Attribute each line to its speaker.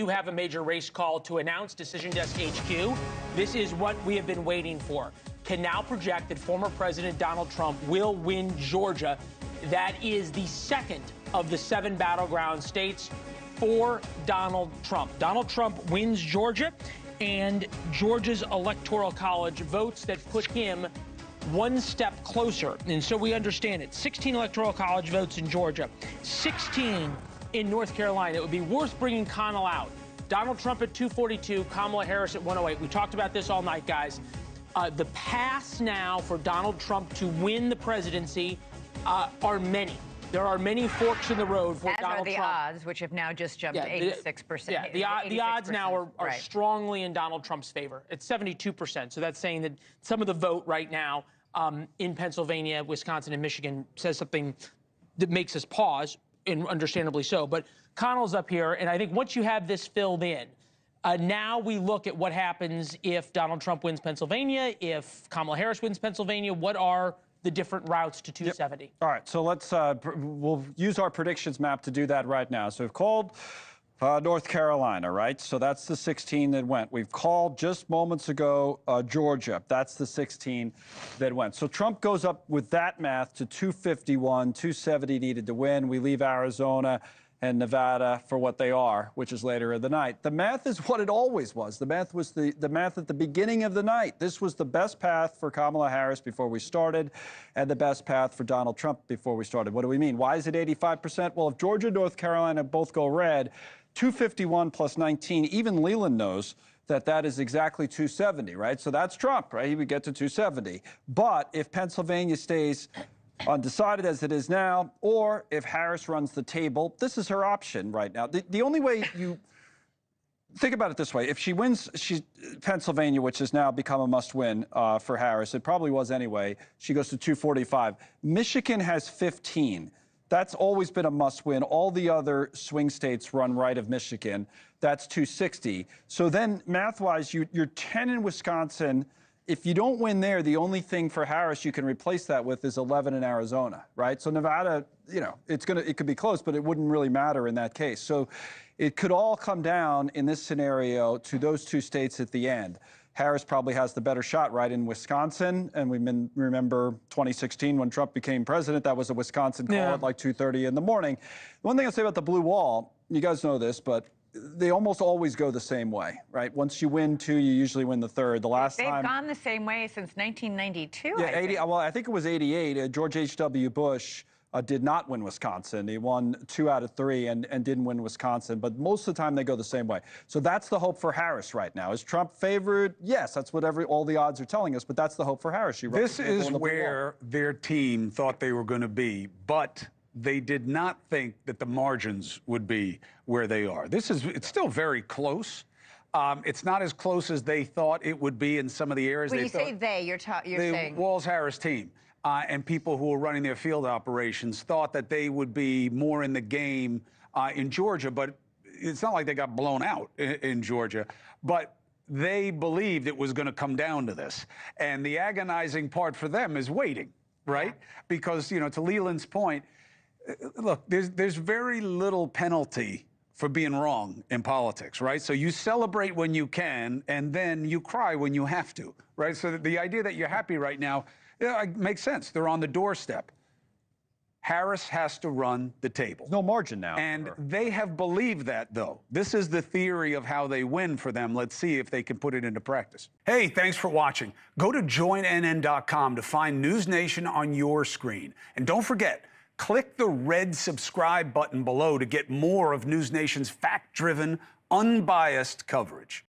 Speaker 1: do have a major race call to announce. Decision Desk HQ. This is what we have been waiting for. Can now project that former President Donald Trump will win Georgia. That is the second of the 7 battleground states for Donald Trump. Donald Trump wins Georgia, and Georgia's Electoral College votes that put him one step closer. And so we understand it. 16 Electoral College votes in Georgia, 16 in North Carolina. It would be worth bringing Connell out. Donald Trump at 242, Kamala Harris at 108. We talked about this all night, guys. The paths now for Donald Trump to win the presidency are many. There are many forks in the road for Donald Trump. As are the
Speaker 2: odds, which have now just jumped to 86%.
Speaker 1: Yeah, the odds now are strongly in Donald Trump's favor. It's 72%. So that's saying that some of the vote right now in Pennsylvania, Wisconsin, and Michigan says something that makes us pause, and understandably so. But Connell's up here, and I think once you have this filled in, now we look at what happens if Donald Trump wins Pennsylvania, if Kamala Harris wins Pennsylvania. What are the different routes to 270?
Speaker 3: Yep. All right, so let's we'll use our predictions map to do that right now. So we've called North Carolina, right? So that's the 16 that went. We've called just moments ago Georgia. That's the 16 that went. So Trump goes up with that math to 251, 270 needed to win. We leave Arizona and Nevada for what they are, which is later in the night. The math is what it always was. The math was the math at the beginning of the night. This was the best path for Kamala Harris before we started, and the best path for Donald Trump before we started. What do we mean? Why is it 85%? Well, if Georgia and North Carolina both go red, 251 plus 19, even Leland knows that that is exactly 270, right? So that's Trump, right? He would get to 270. But if Pennsylvania stays undecided as it is now, or if Harris runs the table, this is her option right now. The only way you think about it this way, if she wins Pennsylvania, which has now become a must-win for Harris, it probably was anyway, she goes to 245. Michigan has 15. That's always been a must-win. All the other swing states run right of Michigan. That's 260. So then, math-wise, you're 10 in Wisconsin. If you don't win there, the only thing for Harris you can replace that with is 11 in Arizona, right? So Nevada, you know, it could be close, but it wouldn't really matter in that case. So it could all come down in this scenario to those two states at the end. Harris probably has the better shot right in Wisconsin, and we remember 2016 when Trump became president. That was a Wisconsin call at like 2:30 in the morning. One thing I'll say about the blue wall, you guys know this, but they almost always go the same way, right? Once you win 2, you usually win the 3rd. The last time
Speaker 2: they've gone the same way since 1992.
Speaker 3: Yeah, 80. Well, I think it was 88. George H.W. Bush did not win Wisconsin. He won 2 out of 3 and didn't win Wisconsin. But most of the time, they go the same way. So that's the hope for Harris right now. Is Trump favored? Yes, that's what all the odds are telling us. But that's the hope for Harris.
Speaker 4: This is where their team thought they were going to be, but they did not think that the margins would be where they are. It's still very close. It's not as close as they thought it would be in some of the areas.
Speaker 2: When you say they, you're saying
Speaker 4: Walz-Harris team and people who were running their field operations thought that they would be more in the game in Georgia, but it's not like they got blown out in Georgia. But they believed it was going to come down to this. And the agonizing part for them is waiting, right? Yeah. Because, you know, to Leland's point, look, there's very little penalty for being wrong in politics, right? So you celebrate when you can, and then you cry when you have to, right? So the idea that you're happy right now, yeah, makes sense. They're on the doorstep. Harris has to run the table.
Speaker 3: No margin now.
Speaker 4: And they have believed that, though. This is the theory of how they win for them. Let's see if they can put it into practice. Hey, thanks for watching. Go to joinnn.com to find News Nation on your screen. And don't forget, click the red subscribe button below to get more of News Nation's fact-driven, unbiased coverage.